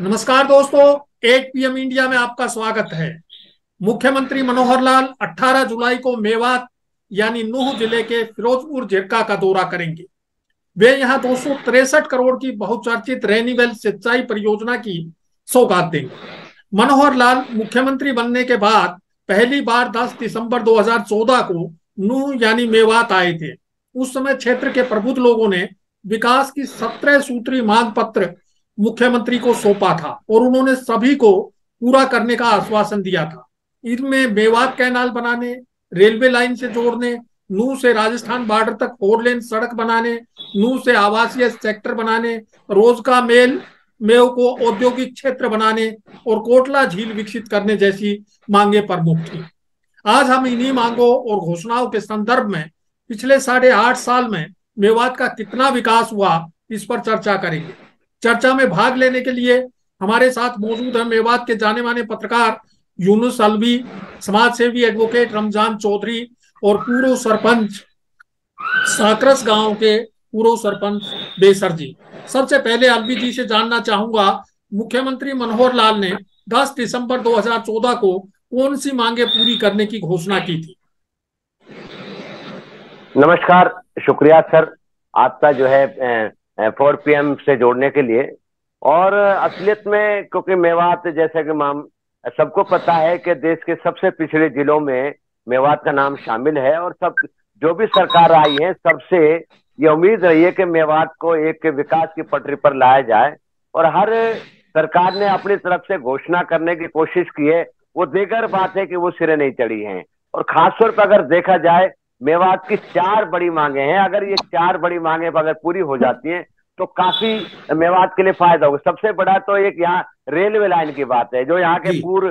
नमस्कार दोस्तों, एक पीएम इंडिया में आपका स्वागत है। मुख्यमंत्री मनोहर लाल 18 जुलाई को मेवात यानी नूह जिले के फिरोजपुर झिरका का दौरा करेंगे। वे यहां 263 करोड़ की बहुचर्चित रेनीवेल सिंचाई परियोजना की सौगात देंगे। मनोहर लाल मुख्यमंत्री बनने के बाद पहली बार 10 दिसंबर 2014 को नूह यानी मेवात आए थे। उस समय क्षेत्र के प्रबुद्ध लोगों ने विकास की 17 सूत्री मांग पत्र मुख्यमंत्री को सौंपा था और उन्होंने सभी को पूरा करने का आश्वासन दिया था। इनमें मेवात कैनाल बनाने, रेलवे लाइन से जोड़ने, नूह से राजस्थान बॉर्डर तक 4 लेन सड़क बनाने, नूह से आवासीय सेक्टर बनाने, रोजगार मेल मेव को औद्योगिक क्षेत्र बनाने और कोटला झील विकसित करने जैसी मांगे प्रमुख थी। आज हम इन्हीं मांगों और घोषणाओं के संदर्भ में पिछले 8.5 साल में मेवात का कितना विकास हुआ, इस पर चर्चा करेंगे। चर्चा में भाग लेने के लिए हमारे साथ मौजूद है मेवात के जाने माने पत्रकार यूनुस अलवी, समाज सेवी एडवोकेट रमजान चौधरी और पूर्व सरपंच साकरस गांव के पूर्व सरपंच बेसर जी। सबसे पहले अलवी जी से जानना चाहूंगा, मुख्यमंत्री मनोहर लाल ने 10 दिसंबर 2014 को कौन सी मांगे पूरी करने की घोषणा की थी? नमस्कार, शुक्रिया सर आपका जो है 4 PM से जोड़ने के लिए। और असलियत में क्योंकि मेवात जैसे कि सबको पता है कि देश के सबसे पिछड़े जिलों में मेवात का नाम शामिल है और सब जो भी सरकार आई है सबसे ये उम्मीद रही है कि मेवात को एक विकास की पटरी पर लाया जाए और हर सरकार ने अपनी तरफ से घोषणा करने की कोशिश की है। वो दीगर बात है कि वो सिरे नहीं चढ़ी हैं और खासतौर पर अगर देखा जाए मेवात की 4 बड़ी मांगे हैं। अगर ये 4 बड़ी मांगे अगर पूरी हो जाती हैं तो काफी मेवात के लिए फायदा होगा। सबसे बड़ा तो एक यहाँ रेलवे लाइन की बात है, जो यहाँ के पूर्व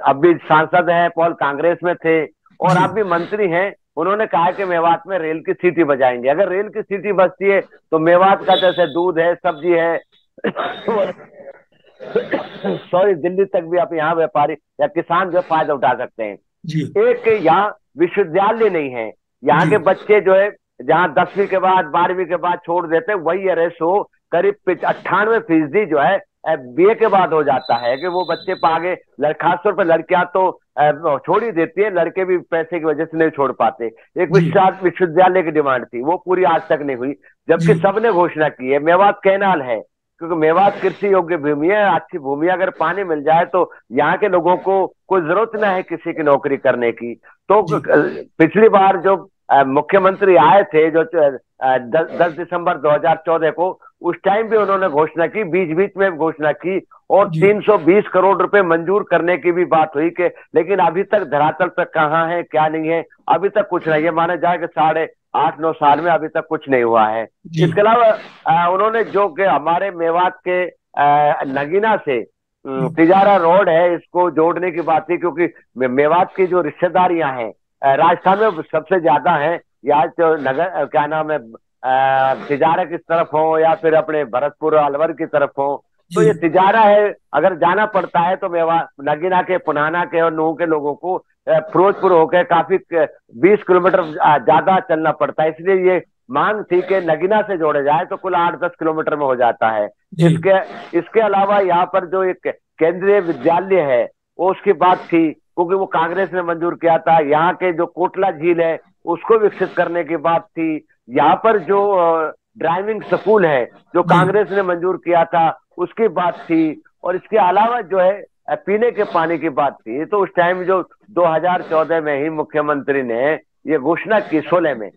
अभी सांसद हैं, पॉल कांग्रेस में थे और अब भी मंत्री हैं। उन्होंने कहा कि मेवात में रेल की सीटी बजाएंगे। अगर रेल की सीटी बजती है तो मेवात का जैसे दूध है, सब्जी है सॉरी दिल्ली तक भी आप यहाँ व्यापारी या किसान जो फायदा उठा सकते हैं। एक यहाँ विश्वविद्यालय नहीं है, यहाँ के बच्चे जो है जहाँ 10वीं के बाद 12वीं के बाद छोड़ देते हैं वही रेशो करीब 98% जो है BA के बाद हो जाता है कि वो बच्चे आगे खासतौर पर लड़कियां तो छोड़ ही देती है, लड़के भी पैसे की वजह से नहीं छोड़ पाते। एक विश्वविद्यालय की डिमांड थी, वो पूरी आज तक नहीं हुई, जबकि सबने घोषणा की है। मेवात कैनाल है क्योंकि मेवात कृषि योग्य भूमि है, अच्छी भूमि, अगर पानी मिल जाए तो यहाँ के लोगों को कोई जरूरत ना है किसी की नौकरी करने की। तो पिछली बार जो मुख्यमंत्री आए थे जो 10 दिसंबर 2014 को, उस टाइम भी उन्होंने घोषणा की, बीच बीच में घोषणा की और 320 करोड़ रुपए मंजूर करने की भी बात हुई कि, लेकिन अभी तक धरातल पर कहाँ है क्या नहीं है, अभी तक कुछ नहीं है। माना जाए कि 8.5-9 साल में अभी तक कुछ नहीं हुआ है। इसके अलावा उन्होंने जो कि हमारे मेवात के नगीना से तिजारा रोड है इसको जोड़ने की बात थी, क्योंकि मेवात की जो रिश्तेदारियां हैं राजस्थान में सबसे ज्यादा है। या तो नगर क्या नाम है तिजारा की तरफ हो या फिर अपने भरतपुर अलवर की तरफ हो, तो ये तिजारा है, अगर जाना पड़ता है तो मेवात नगीना के, पुनाना के और नूह के लोगों को फिरोजपुर होकर काफी 20 किलोमीटर ज्यादा चलना पड़ता है। इसलिए ये मांग थी कि नगीना से जोड़े जाए तो कुल 8-10 किलोमीटर में हो जाता है। इसके अलावा यहाँ पर जो एक केंद्रीय विद्यालय है वो उसकी बात थी, क्योंकि वो कांग्रेस ने मंजूर किया था। यहाँ के जो कोटला झील है उसको विकसित करने की बात थी। यहाँ पर जो ड्राइविंग स्कूल है जो कांग्रेस ने मंजूर किया था उसकी बात थी। और इसके अलावा जो है पीने के पानी की बात थी। तो उस टाइम जो 2014 में ही मुख्यमंत्री ने ये घोषणा की, 16 में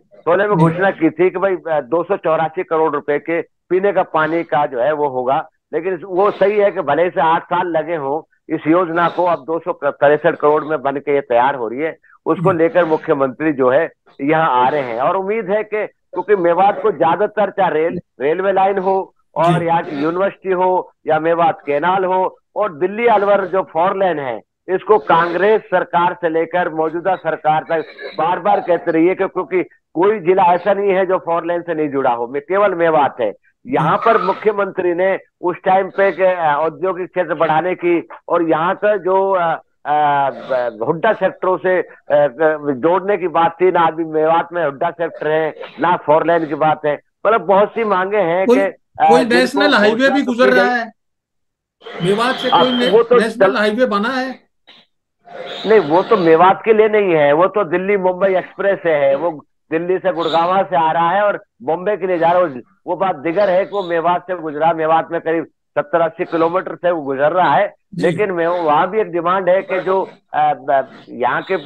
घोषणा की थी कि भाई 284 करोड़ रुपए के पीने का पानी का जो है वो होगा। लेकिन वो सही है कि भले से 8 साल लगे हों इस योजना को, अब 263 करोड़ में बन के ये तैयार हो रही है। उसको लेकर मुख्यमंत्री जो है यहाँ आ रहे हैं और उम्मीद है कि क्योंकि मेवात को ज्यादातर चाहे रेलवे लाइन हो और यहाँ की यूनिवर्सिटी हो या मेवात कैनाल हो और दिल्ली अलवर जो 4 लेन है, इसको कांग्रेस सरकार से लेकर मौजूदा सरकार तक बार बार कहते रही है कि क्योंकि कोई जिला ऐसा नहीं है जो 4 लेन से नहीं जुड़ा हो, केवल मेवात है। यहाँ पर मुख्यमंत्री ने उस टाइम पे औद्योगिक क्षेत्र बढ़ाने की और यहाँ का जो हुड्डा सेक्टरों से जोड़ने की बात थी, ना अभी मेवात में हुड्डा सेक्टर है, ना 4 लेन की बात है। मतलब बहुत सी मांगे हैं कि कोई नेशनल हाईवे भी गुजर रहा है मेवात से, कोई नेशनल हाईवे बना है? नहीं, वो तो मेवात के लिए नहीं है, वो तो दिल्ली मुंबई एक्सप्रेस है, वो दिल्ली से गुड़गांव से आ रहा है और बॉम्बे के लिए जा रहा है। वो बात दिगर है कि वो मेवात से गुजरा, मेवात में करीब 70-80 किलोमीटर से वो गुजर रहा है। लेकिन वहां भी एक डिमांड है कि जो यहाँ के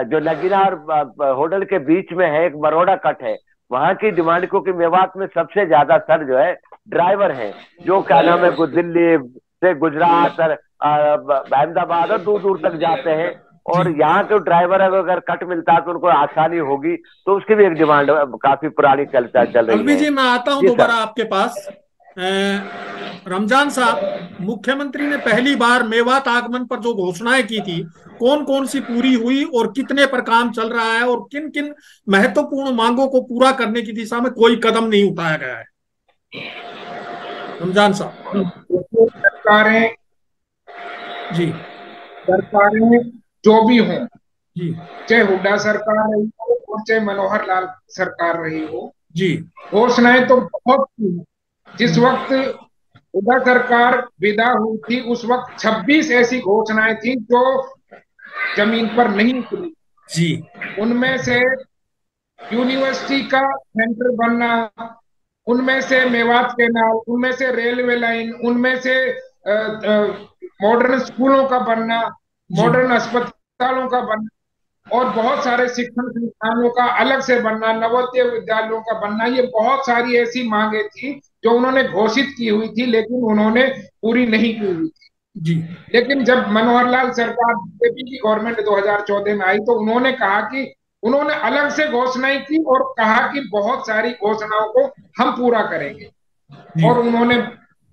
जो नगीना और होडल के बीच में है एक बरोड़ा कट है, वहां की डिमांड, क्योंकि मेवात में सबसे ज्यादा सर जो है ड्राइवर है, जो क्या नाम है दिल्ली से गुजरात और अहमदाबाद और दूर दूर तक जाते हैं, और यहाँ के ड्राइवर अगर कट मिलता है तो उनको आसानी होगी, तो उसकी भी एक डिमांड काफी पुरानी चल रही है। जी मैं आता हूँ दोबारा आपके पास। रमजान साहब, मुख्यमंत्री ने पहली बार मेवात आगमन पर जो घोषणाएं की थी, कौन कौन सी पूरी हुई और कितने पर काम चल रहा है, और किन किन महत्वपूर्ण मांगों को पूरा करने की दिशा में कोई कदम नहीं उठाया गया है? रमजान साहब। सरकारें जो भी हों, चाहे हुड्डा सरकार रही हो और चाहे मनोहर लाल सरकार रही हो, घोषणाएं तो बहुत थी। जिस वक्त हुड्डा सरकार विदा हुई थी उस वक्त 26 ऐसी घोषणाएं थी जो जमीन पर नहीं उतरी। उनमें से यूनिवर्सिटी का सेंटर बनना, उनमें से मेवात कैनाल, उनमें से रेलवे लाइन, उनमें से मॉडर्न स्कूलों का बनना, मॉडर्न अस्पतालों का बनना, और बहुत सारे शिक्षण संस्थानों का अलग से बनना, नवोदय विद्यालयों का बनना, ये बहुत सारी ऐसी मांगे थी जो उन्होंने घोषित की हुई थी लेकिन उन्होंने पूरी नहीं की हुई थी। लेकिन जब मनोहर लाल सरकार, बीजेपी की गवर्नमेंट 2014 में आई, तो उन्होंने कहा कि उन्होंने अलग से घोषणाएं की और कहा कि बहुत सारी घोषणाओं को हम पूरा करेंगे। और उन्होंने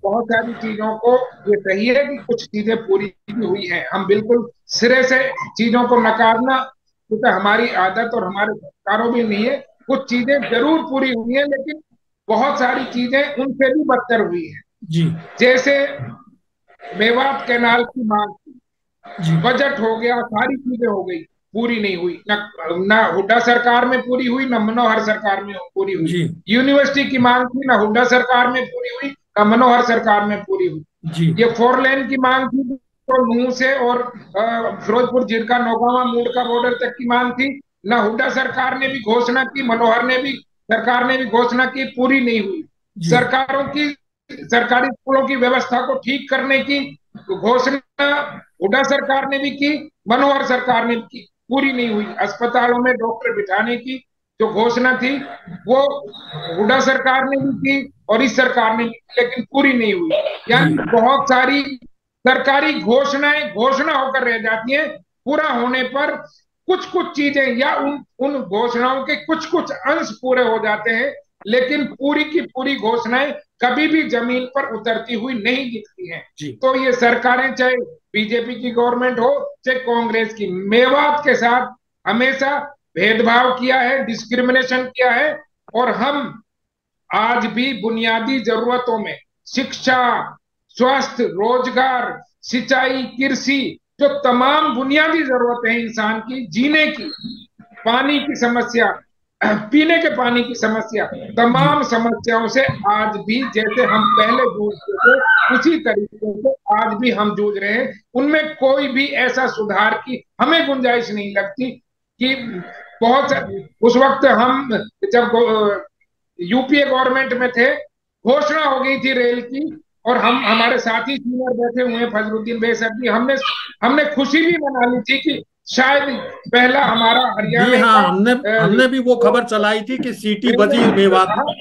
बहुत सारी चीजों को, ये सही है कि कुछ चीजें पूरी भी हुई हैं, हम बिल्कुल सिरे से चीजों को नकारना क्योंकि हमारी आदत और हमारे संस्कारों भी नहीं है। कुछ चीजें जरूर पूरी हुई हैं लेकिन बहुत सारी चीजें उनसे भी बदतर हुई हैं। जैसे मेवात कैनाल की मांग थी, बजट हो गया, सारी चीजें हो गई, पूरी नहीं हुई। ना हुड्डा सरकार में पूरी हुई, ना मनोहर सरकार में पूरी हुई। यूनिवर्सिटी की मांग थी, ना हुड्डा सरकार में पूरी हुई, ना मनोहर सरकार में पूरी हुई। ये 4 लेन की मांग थी, तो नूह से और फिरोजपुर जिरका नौगावा मूडका बॉर्डर तक की मांग थी, ना हुड्डा सरकार ने भी घोषणा की, मनोहर ने भी सरकार ने भी घोषणा की, पूरी नहीं हुई। सरकारों की, सरकारी स्कूलों की व्यवस्था को ठीक करने की घोषणा हुड्डा सरकार ने भी की, मनोहर सरकार ने भी की, पूरी नहीं हुई। अस्पतालों में डॉक्टर बिठाने की जो घोषणा थी वो हुड्डा सरकार ने भी की और इस सरकार ने भी की, लेकिन पूरी नहीं हुई। यानी बहुत सारी सरकारी घोषणाएं घोषणा होकर रह जाती हैं, पूरा होने पर कुछ कुछ चीजें या उन घोषणाओं के कुछ कुछ अंश पूरे हो जाते हैं, लेकिन पूरी की पूरी घोषणाएं कभी भी जमीन पर उतरती हुई नहीं दिखती हैं। तो ये सरकारें, चाहे बीजेपी की गवर्नमेंट हो चाहे कांग्रेस की, मेवात के साथ हमेशा भेदभाव किया है, डिस्क्रिमिनेशन किया है। और हम आज भी बुनियादी जरूरतों में शिक्षा, स्वास्थ्य, रोजगार, सिंचाई, कृषि, जो तमाम बुनियादी जरूरतें हैं इंसान की, जीने की, पानी की समस्या, पीने के पानी की समस्या, तमाम समस्याओं से आज भी जैसे हम पहले जूझते थे उसी तरीके से आज भी हम जूझ रहे हैं। उनमें कोई भी ऐसा सुधार की हमें गुंजाइश नहीं लगती कि बहुत उस वक्त हम जब यूपीए गवर्नमेंट में थे, घोषणा हो गई थी रेल की, और हम, हमारे साथी सीनियर बैठे हुए फजरुद्दीन बेसर जी, हमने खुशी भी मना ली थी कि शायद पहला हमारा हरियाणा, हमने भी वो खबर चलाई थी कि सीटी बजी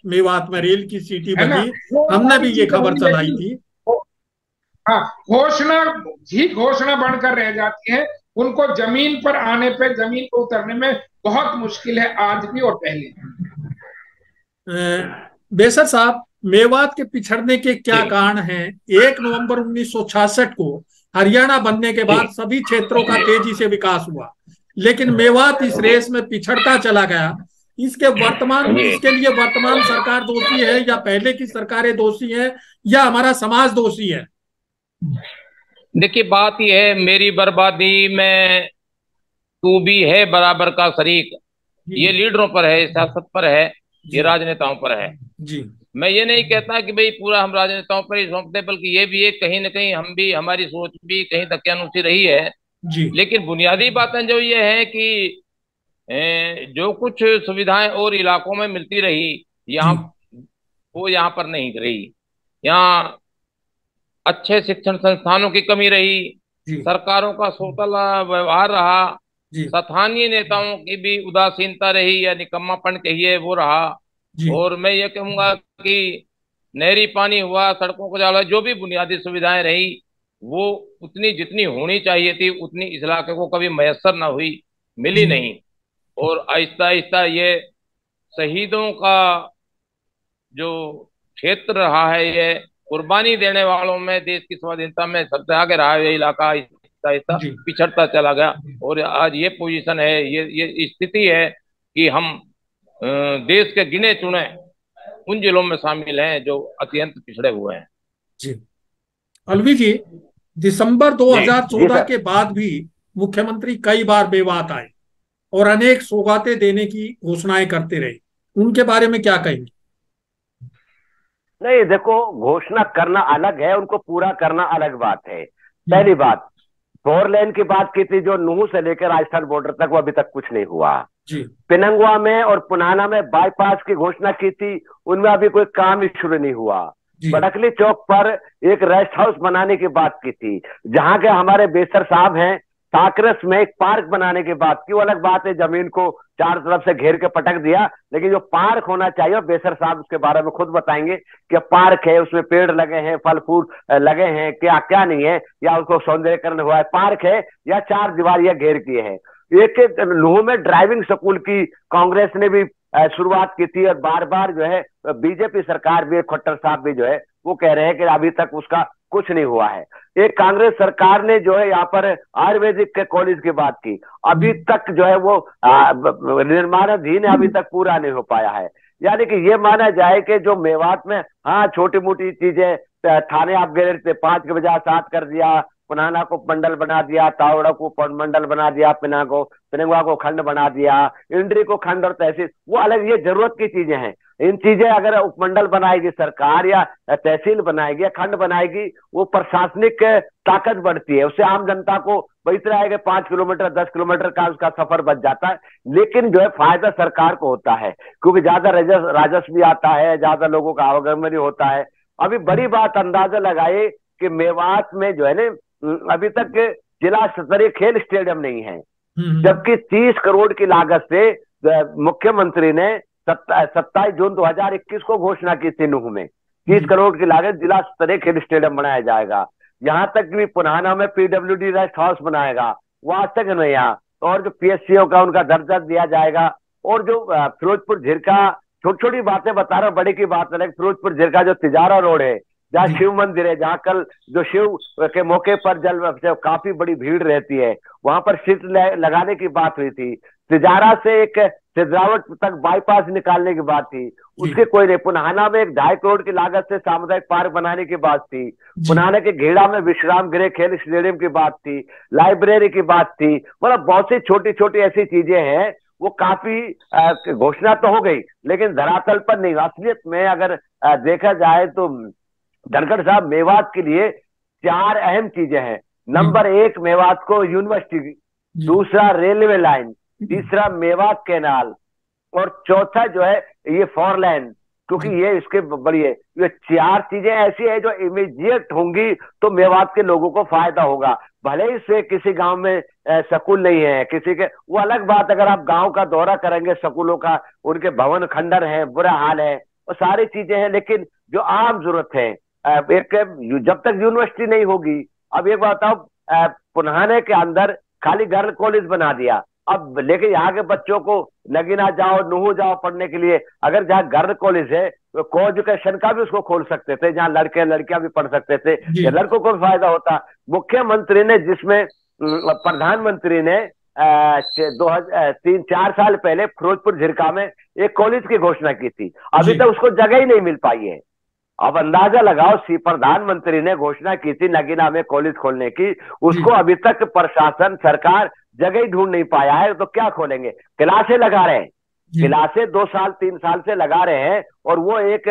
मेवात में रेल की सीटी बजी, हमने भी ये खबर चलाई थी। हाँ, घोषणा ही घोषणा बनकर रह जाती है, उनको जमीन पर आने पे, जमीन को उतरने में बहुत मुश्किल है आज भी और पहले। बेसर साहब, मेवात के पिछड़ने के क्या कारण हैं? 1 नवंबर 1966 को हरियाणा बनने के बाद सभी क्षेत्रों का तेजी से विकास हुआ, लेकिन मेवात इस रेस में पिछड़ता चला गया। इसके लिए वर्तमान सरकार दोषी है, या पहले की सरकारें दोषी है, या हमारा समाज दोषी है? देखिए बात यह है, मेरी बर्बादी में तू भी है बराबर का शरीक, ये लीडरों पर है, सियासत पर है, ये राजनेताओं पर है जी। मैं ये नहीं कहता कि भाई पूरा हम राजनेताओं पर ही सौंपते, बल्कि ये भी है कहीं ना कहीं हम भी, हमारी सोच भी कहीं धक्यानुसी रही है जी। लेकिन बुनियादी बातें जो ये है कि जो कुछ सुविधाएं और इलाकों में मिलती रही, यहाँ वो यहाँ पर नहीं रही। यहाँ अच्छे शिक्षण संस्थानों की कमी रही, सरकारों का सोतला व्यवहार रहा, स्थानीय नेताओं की भी उदासीनता रही या निकम्मापन कहिए वो रहा। और मैं ये कहूंगा कि नहरी पानी हुआ, सड़कों को जाला, जो भी बुनियादी सुविधाएं रही वो उतनी जितनी होनी चाहिए थी उतनी इस इलाके को कभी मयसर ना हुई, मिली नहीं। और आहिस्ता आहिस्ता ये शहीदों का जो क्षेत्र रहा है, ये कुर्बानी देने वालों में, देश की स्वाधीनता में सबसे आगे रहा है ये इलाका, आहिस्ता आहिस्ता पिछड़ता चला गया। और आज ये पोजीशन है, ये स्थिति है कि हम देश के गिने चुने उन जिलों में शामिल हैं जो अत्यंत पिछड़े हुए हैं जी। अलवी जी, दिसंबर 2014 के बाद भी मुख्यमंत्री कई बार बेबाक आए और अनेक सौगातें देने की घोषणाएं करते रहे, उनके बारे में क्या कहेंगे? नहीं, देखो, घोषणा करना अलग है, उनको पूरा करना अलग बात है। पहली बात, 4 लेन की बात की थी जो नूह से लेकर राजस्थान बॉर्डर तक, वो अभी तक कुछ नहीं हुआ। पिनंगवा में और पुनाना में बाईपास की घोषणा की थी, उनमें अभी कोई काम ही शुरू नहीं हुआ। बड़कली चौक पर एक रेस्ट हाउस बनाने की बात की थी, जहां के हमारे बेसर साहब हैं, साकरस में एक पार्क बनाने की बात की। वो अलग बात है, जमीन को चारों तरफ से घेर के पटक दिया, लेकिन जो पार्क होना चाहिए, बेसर साहब उसके बारे में खुद बताएंगे कि पार्क है, उसमें पेड़ लगे हैं, फल फूल लगे हैं, क्या क्या नहीं है, या उसको सौंदर्यकरण हुआ है, पार्क है या 4 दीवारियां घेर किए हैं। एक नूह में ड्राइविंग स्कूल की कांग्रेस ने भी शुरुआत की थी, और बार बार जो है बीजेपी सरकार भी, खट्टर साहब भी जो है वो कह रहे हैं कि अभी तक उसका कुछ नहीं हुआ है। एक कांग्रेस सरकार ने जो है यहाँ पर आयुर्वेदिक के कॉलेज की बात की, अभी तक जो है वो निर्माणाधीन है, अभी तक पूरा नहीं हो पाया है। यानी कि ये माना जाए कि जो मेवात में हाँ छोटी मोटी चीजें, थाने आप गए थे 5 के बजाय 7 कर दिया, पुनाना को मंडल बना दिया, तावड़ा को मंडल बना दिया, पिनंगवा को खंड बना दिया, इंड्री को खंड और तहसील, वो अलग, ये जरूरत की चीजें हैं। इन चीजें अगर उपमंडल बनाएगी सरकार या तहसील बनाएगी या खंड बनाएगी, वो प्रशासनिक ताकत बढ़ती है, उससे आम जनता को इतना है कि 5 किलोमीटर 10 किलोमीटर का उसका सफर बच जाता है। लेकिन जो है फायदा सरकार को होता है, क्योंकि ज्यादा राजस्व भी आता है, ज्यादा लोगों का आवागमन होता है। अभी बड़ी बात अंदाजा लगाए कि मेवात में जो है ना, अभी तक जिला स्तरीय खेल स्टेडियम नहीं है, जबकि 30 करोड़ की लागत से मुख्यमंत्री ने 27 जून 2021 को घोषणा की थी, नूह में 30 करोड़ की लागत जिला स्तरीय खेल स्टेडियम बनाया जाएगा। यहां तक भी पुनाना में पीडब्ल्यूडी रेस्ट हाउस बनाएगा, वो आज तक नहीं आया। और जो पीएससीओ का उनका दर्जा दिया जाएगा, और जो फिरोजपुर झिरका, छोटी छोटी बातें बता रहा हूं, बड़ी की बात अलग। फिरोजपुर झिरका जो तिजारा रोड है, जहाँ शिव मंदिर है, जहाँ कल जो शिव के मौके पर जल काफी बड़ी भीड़ रहती है, वहां पर शीट लगाने की बात हुई थी। तिजारा से एक सिद्रावट तक बाईपास निकालने की बात थी, उसके कोई नहीं। पुनाना में 2.5 करोड़ की लागत से सामुदायिक पार्क बनाने की बात थी। पुनाना के घेड़ा में विश्राम गृह खेल स्टेडियम की बात थी, लाइब्रेरी की बात थी। मतलब बहुत सी छोटी छोटी ऐसी चीजें हैं, वो काफी घोषणा तो हो गई, लेकिन धरातल पर नहीं। असलियत में अगर देखा जाए तो धनखड़ साहब, मेवात के लिए 4 अहम चीजें हैं। नंबर 1, मेवात को यूनिवर्सिटी, दूसरा रेलवे लाइन, तीसरा मेवात कैनाल, और चौथा जो है ये 4 लेन, क्योंकि ये इसके बड़ी है। ये 4 चीजें ऐसी है जो इमीडिएट होंगी तो मेवात के लोगों को फायदा होगा। भले ही से किसी गांव में स्कूल नहीं है, किसी के, वो अलग बात। अगर आप गांव का दौरा करेंगे स्कूलों का, उनके भवन खंडर है, बुरा हाल है, वो सारी चीजें हैं। लेकिन जो आम जरूरत है, एक जब तक यूनिवर्सिटी नहीं होगी। अब एक बात बताओ, पुनाने के अंदर खाली गर्ल कॉलेज बना दिया, अब लेके यहाँ के बच्चों को नगीना जाओ, नूह जाओ पढ़ने के लिए। अगर जहाँ गर्ल कॉलेज है तो को एजुकेशन का भी उसको खोल सकते थे, जहाँ लड़के लड़कियां भी पढ़ सकते थे, लड़कों को भी फायदा होता। मुख्यमंत्री ने, जिसमें प्रधानमंत्री ने 3-4 साल पहले फिरोजपुर झिरका में एक कॉलेज की घोषणा की थी, अभी तक उसको जगह ही नहीं मिल पाई है। अब अंदाजा लगाओ, प्रधानमंत्री ने घोषणा की थी नगीना में कॉलेज खोलने की, उसको अभी तक प्रशासन सरकार जगह ही ढूंढ नहीं पाया है, तो क्या खोलेंगे? क्लासें लगा रहे हैं, क्लासें 2 साल 3 साल से लगा रहे हैं, और वो एक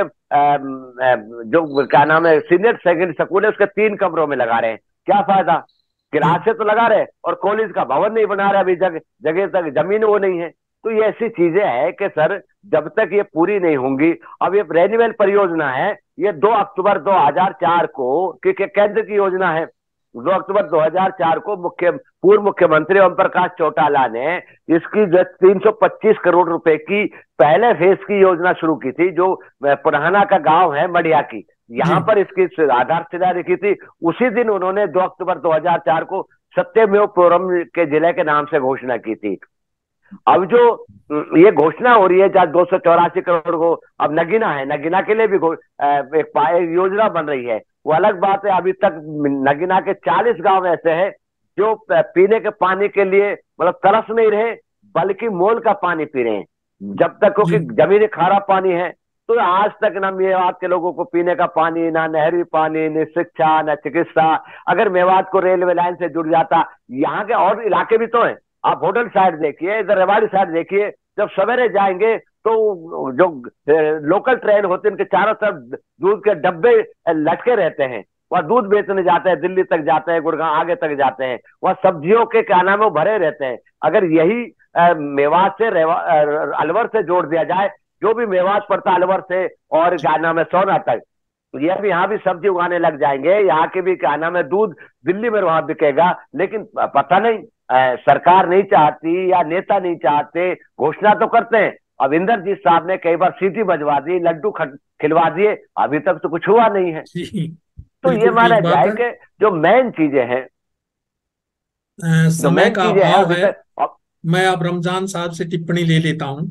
जो क्या नाम है सीनियर सेकेंडरी स्कूल है उसके 3 कमरों में लगा रहे हैं। क्या फायदा? क्लासें तो लगा रहे हैं और कॉलेज का भवन नहीं बना रहे, अभी जगह तक जमीन वो नहीं है। तो ये ऐसी चीजें हैं कि सर जब तक ये पूरी नहीं होंगी, अब ये रेन्यूअल परियोजना है, ये 2 अक्टूबर 2004 को केंद्र की योजना है। 2 अक्टूबर 2004 को पूर्व मुख्यमंत्री ओम प्रकाश चौटाला ने इसकी 325 करोड़ रुपए की पहले फेज की योजना शुरू की थी, जो पुराना का गांव है मडिया की, यहाँ पर इसकी आधारशिला रखी थी। उसी दिन उन्होंने 2 अक्टूबर 2004 को सत्यमेव पुरम के जिले के नाम से घोषणा की थी। अब जो ये घोषणा हो रही है जहाँ 284 करोड़ को अब नगीना है, नगीना के लिए भी एक योजना बन रही है, वो अलग बात है। अभी तक नगीना के 40 गांव ऐसे हैं जो पीने के पानी के लिए मतलब तरस नहीं रहे, बल्कि मोल का पानी पी रहे हैं। जब तक क्योंकि जमीनी खारा पानी है, तो आज तक ना मेवात के लोगों को पीने का पानी, ना नहरी पानी, न शिक्षा, न चिकित्सा। अगर मेवात को रेलवे लाइन से जुड़ जाता, यहाँ के और इलाके भी तो हैं, आप होटल साइड देखिए, इधर रेवाड़ी साइड देखिए, जब सवेरे जाएंगे तो जो लोकल ट्रेन होती है उनके चारों तरफ दूध के डब्बे लटके रहते हैं। वह दूध बेचने जाते हैं, दिल्ली तक जाते हैं, गुड़गांव आगे तक जाते हैं, वह सब्जियों के क्या नाम है वो भरे रहते हैं। अगर यही मेवात से अलवर से जोड़ दिया जाए, जो भी मेवात पड़ता अलवर से और क्या नाम है सोना तक, तो ये भी यहाँ भी सब्जी उगाने लग जाएंगे, यहाँ के भी क्या नाम है दूध दिल्ली में वहां बिकेगा। लेकिन पता नहीं सरकार नहीं चाहती या नेता नहीं चाहते, घोषणा तो करते हैं। अब इंद्रजीत साहब ने कई बार सीटी बजवा दी, लड्डू खिलवा दिए, अभी तक तो कुछ हुआ नहीं है। तो ये माना जाए कि जो मेन चीजें हैं, समय का अभाव है। मैं अब रमजान साहब से टिप्पणी ले लेता हूं।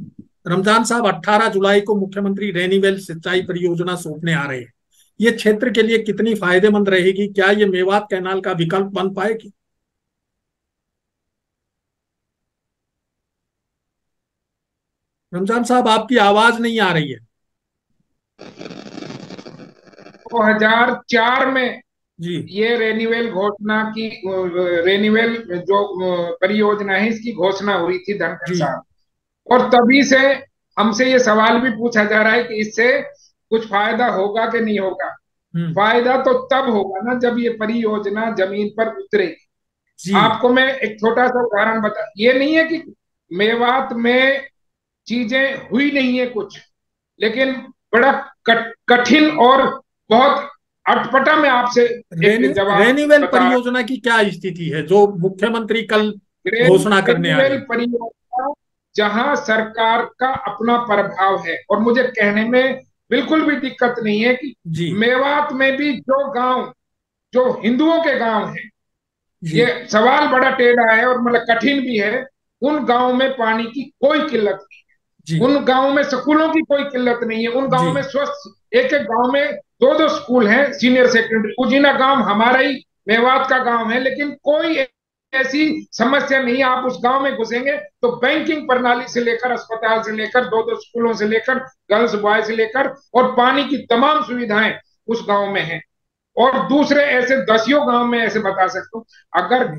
रमजान साहब 18 जुलाई को मुख्यमंत्री रेनीवेल सिंचाई परियोजना सौंपने आ रहे हैं। ये क्षेत्र के लिए कितनी फायदेमंद रहेगी? क्या ये मेवात कैनाल का विकल्प बन पाएगी? रमजान साहब आपकी आवाज नहीं आ रही है। 2004 में जी ये रेन्यूअल घोषणा की, रेन्यूअल जो परियोजना है इसकी घोषणा हुई थी धनखड़ साहब, और तभी से हमसे ये सवाल भी पूछा जा रहा है कि इससे कुछ फायदा होगा कि नहीं होगा। फायदा तो तब होगा ना जब ये परियोजना जमीन पर उतरेगी। आपको मैं एक छोटा सा उदाहरण बता, ये नहीं है कि मेवात में चीजें हुई नहीं है कुछ, लेकिन बड़ा कठिन और बहुत अटपटा में आपसे रेन्यूअल परियोजना की क्या स्थिति है जो मुख्यमंत्री कल घोषणा करने आए? परियोजना जहां सरकार का अपना प्रभाव है, और मुझे कहने में बिल्कुल भी दिक्कत नहीं है कि मेवात में भी जो गांव जो हिंदुओं के गांव हैं, ये सवाल बड़ा टेढ़ा है और मतलब कठिन भी है, उन गांव में पानी की कोई किल्लत नहीं है, उन गांव में स्कूलों की कोई किल्लत नहीं है, उन गांव में स्वस्थ एक गांव में 2 स्कूल हैं सीनियर सेकेंडरी। उजीना गांव हमारा ही मेवात का गांव है, लेकिन कोई ऐसी समस्या नहीं है। आप उस गांव में घुसेंगे तो बैंकिंग प्रणाली से लेकर अस्पताल से लेकर 2 स्कूलों से लेकर गर्ल्स बॉय से लेकर और पानी की तमाम सुविधाएं उस गांव में हैं। और दूसरे ऐसे 10 गांव में ऐसे बता सकता हूँ। अगर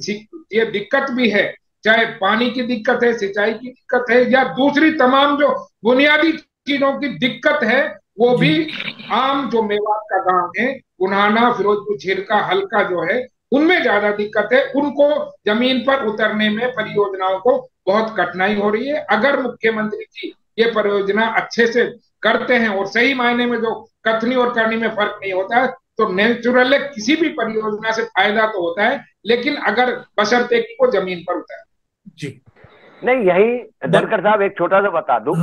ये दिक्कत भी है, चाहे पानी की दिक्कत है, सिंचाई की दिक्कत है, या दूसरी तमाम जो बुनियादी चीजों की दिक्कत है, वो भी आम जो मेवात का गांव है, उन्हाना, फिरोजपुर, झिरका, हल्का जो है, उनमें ज्यादा दिक्कत है। उनको जमीन पर उतरने में परियोजनाओं को बहुत कठिनाई हो रही है। अगर मुख्यमंत्री जी ये परियोजना अच्छे से करते हैं और सही मायने में जो कथनी और करनी में फर्क नहीं होता है, तो नेचुरल किसी भी परियोजना से फायदा तो होता है, लेकिन अगर बशर्ते कि वो जमीन पर उतरे। जी नहीं, यही धनखड़ साहब एक छोटा सा बता दूं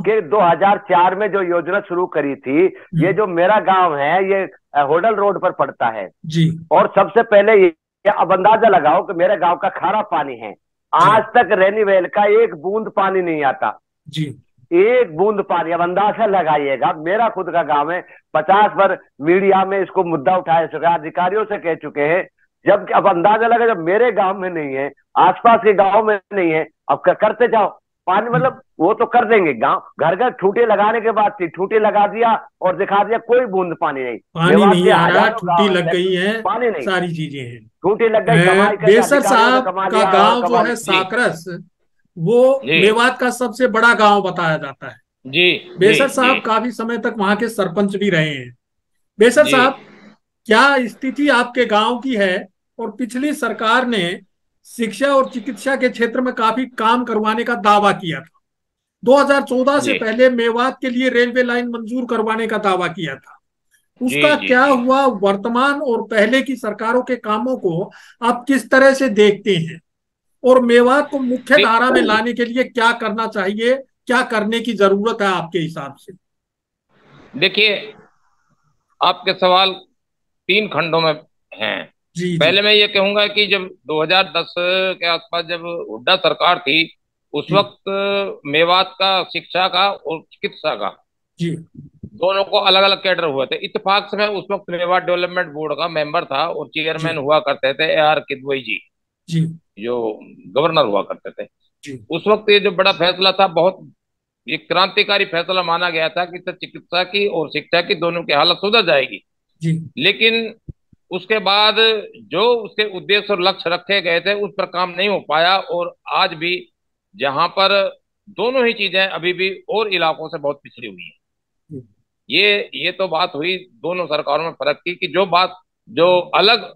कि 2004 में जो योजना शुरू करी थी, ये जो मेरा गांव है ये होडल रोड पर पड़ता है जी। और सबसे पहले ये अब अंदाजा लगाओ कि मेरे गांव का खारा पानी है, आज तक रेनीवेल का एक बूंद पानी नहीं आता जी, एक बूंद पानी। अब अंदाजा लगाइएगा, मेरा खुद का गांव है, 50 बार मीडिया में इसको मुद्दा उठाए चुके, अधिकारियों से कह चुके हैं। जब अब अंदाजा लगा जब मेरे गांव में नहीं है, आसपास के गांव में नहीं है, अब करते जाओ। पानी मतलब वो तो कर देंगे, गांव घर घर ठूटे लगाने के बाद ठूटे लगा दिया और दिखा दिया कोई बूंद पानी नहीं, पानी नहीं आ रहा, ठूटी लग गई है, पानी नहीं, सारी चीजें हैं, ठूटी लग गई, कमाई बेसर साहब का गांव जो है साकरस, वो मेवात का सबसे बड़ा गांव बताया जाता है। जी, बेसर साहब काफी समय तक वहां के सरपंच भी रहे हैं। बेसर साहब, क्या स्थिति आपके गांव की है? और पिछली सरकार ने शिक्षा और चिकित्सा के क्षेत्र में काफी काम करवाने का दावा किया था। 2014 से पहले मेवात के लिए रेलवे लाइन मंजूर करवाने का दावा किया था। उसका क्या हुआ? वर्तमान और पहले की सरकारों के कामों को आप किस तरह से देखते हैं? और मेवात को मुख्य धारा में लाने के लिए क्या करना चाहिए, क्या करने की जरूरत है आपके हिसाब से? देखिए, आपके सवाल 3 खंडों में हैं। पहले मैं ये कहूंगा कि जब 2010 के आसपास जब हुड्डा सरकार थी, उस वक्त मेवात का शिक्षा का और चिकित्सा का दोनों को अलग अलग कैडर हुए थे। इत्तेफाक से मैं उस वक्त मेवात डेवलपमेंट बोर्ड का मेंबर था और चेयरमैन हुआ करते थे AR किदवई जी, जो गवर्नर हुआ करते थे। उस वक्त ये जो बड़ा फैसला था, बहुत ये क्रांतिकारी फैसला माना गया था कि चिकित्सा की और शिक्षा की दोनों की हालत सुधर जाएगी। लेकिन उसके बाद जो उसके उद्देश्य और लक्ष्य रखे गए थे उस पर काम नहीं हो पाया, और आज भी जहां पर दोनों ही चीजें अभी भी और इलाकों से बहुत पिछड़ी हुई है। ये तो बात हुई दोनों सरकारों में फर्क की, कि जो अलग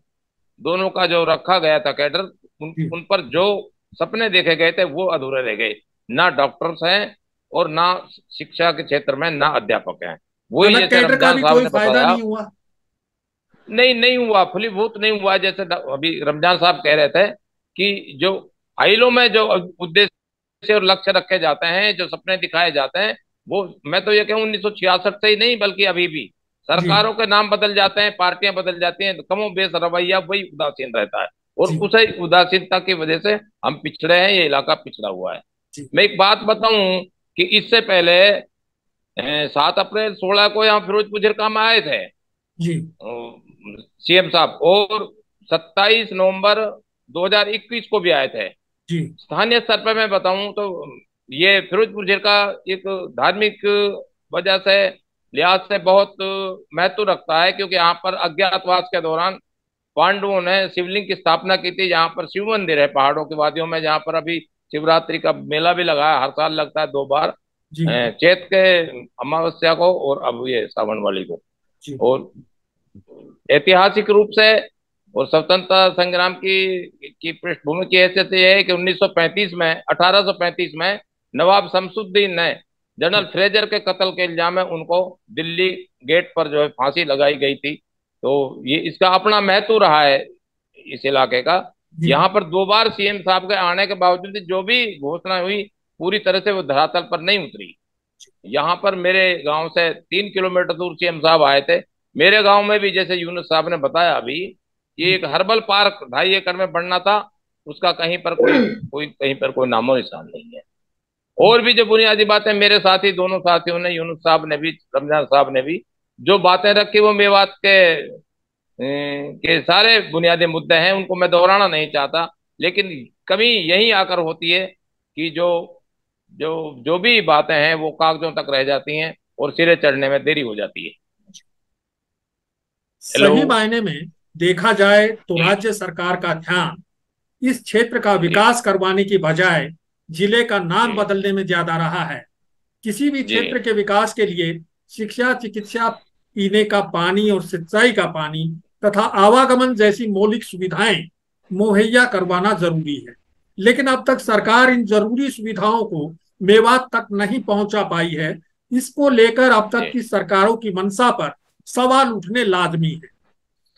दोनों का जो रखा गया था कैडर, उन पर जो सपने देखे गए थे वो अधूरे रह गए। ना डॉक्टर्स हैं और ना शिक्षा के क्षेत्र में ना अध्यापक हैं। वो कैडर का भी कोई फायदा नहीं हुआ। नहीं हुआ, फलीभूत नहीं हुआ। जैसे अभी रमजान साहब कह रहे थे कि जो फाइलों में जो उद्देश्य और लक्ष्य रखे जाते हैं, जो सपने दिखाए जाते हैं, वो मैं तो ये कहूँ 1966 से ही नहीं बल्कि अभी भी सरकारों के नाम बदल जाते हैं, पार्टियां बदल जाती हैं, तो कमो बेस रवैया वही उदासीन रहता है, और उसी उदासीनता की वजह से हम पिछड़े हैं, ये इलाका पिछड़ा हुआ है। मैं एक बात बताऊं कि इससे पहले 7 अप्रैल 16 को यहाँ फिरोजपुर झिरका में आए थे CM साहब, और 27 नवंबर 2021 को भी आए थे। स्थानीय स्तर पर मैं बताऊं तो ये फिरोजपुर झिरका एक धार्मिक वजह से लिहाज से बहुत महत्व रखता है, क्योंकि यहाँ पर अज्ञातवास के दौरान पांडवों ने शिवलिंग की स्थापना की थी। यहाँ पर शिव मंदिर है पहाड़ों की वादियों में, जहाँ पर अभी शिवरात्रि का मेला भी लगा है, हर साल लगता है 2 बार, चैत के अमावस्या को और अब ये सावन वाली को। और ऐतिहासिक रूप से और स्वतंत्रता संग्राम की पृष्ठभूमि की हैसियत यह है कि 1835 में नवाब शमसुद्दीन ने जनरल फ्रेजर के कत्ल के इल्जाम में उनको दिल्ली गेट पर जो है फांसी लगाई गई थी। तो ये इसका अपना महत्व रहा है इस इलाके का। यहाँ पर 2 बार CM साहब के आने के बावजूद जो भी घोषणा हुई पूरी तरह से वो धरातल पर नहीं उतरी। यहाँ पर मेरे गांव से 3 किलोमीटर दूर CM साहब आए थे। मेरे गांव में भी जैसे यूनुस साहब ने बताया अभी, ये एक हर्बल पार्क 2.5 एकड़ में बनना था, उसका कहीं पर कोई नामो निशान नहीं है। और भी जो बुनियादी बातें मेरे साथी दोनों साथियों ने, यूनुस साहब ने भी, रमजान साहब ने भी जो बातें रखी, वो मेवात के सारे बुनियादी मुद्दे हैं, उनको मैं दोहराना नहीं चाहता। लेकिन कमी यही आकर होती है कि जो भी बातें हैं वो कागजों तक रह जाती हैं और सिरे चढ़ने में देरी हो जाती है। सही मायने में देखा जाए तो राज्य सरकार का ध्यान इस क्षेत्र का विकास करवाने की बजाय जिले का नाम बदलने में ज्यादा रहा है। किसी भी क्षेत्र के विकास के लिए शिक्षा, चिकित्सा, पीने का पानी और सिंचाई का पानी तथा आवागमन जैसी मौलिक सुविधाएं मुहैया करवाना जरूरी है। लेकिन अब तक सरकार इन जरूरी सुविधाओं को मेवात तक नहीं पहुंचा पाई है। इसको लेकर अब तक की सरकारों की मंशा पर सवाल उठने लाजमी है।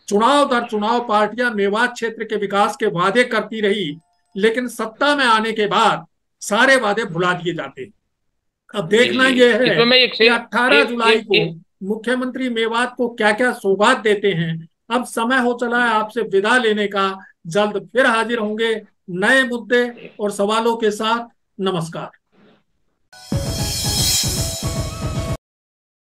चुनाव दर चुनाव पार्टियां मेवात क्षेत्र के विकास के वादे करती रही, लेकिन सत्ता में आने के बाद सारे वादे भुला दिए जाते हैं। अब देखना यह है कि 18 जुलाई को मुख्यमंत्री मेवात को क्या क्या सौगात देते हैं। अब समय हो चला है आपसे विदा लेने का। जल्द फिर हाजिर होंगे नए मुद्दे और सवालों के साथ। नमस्कार।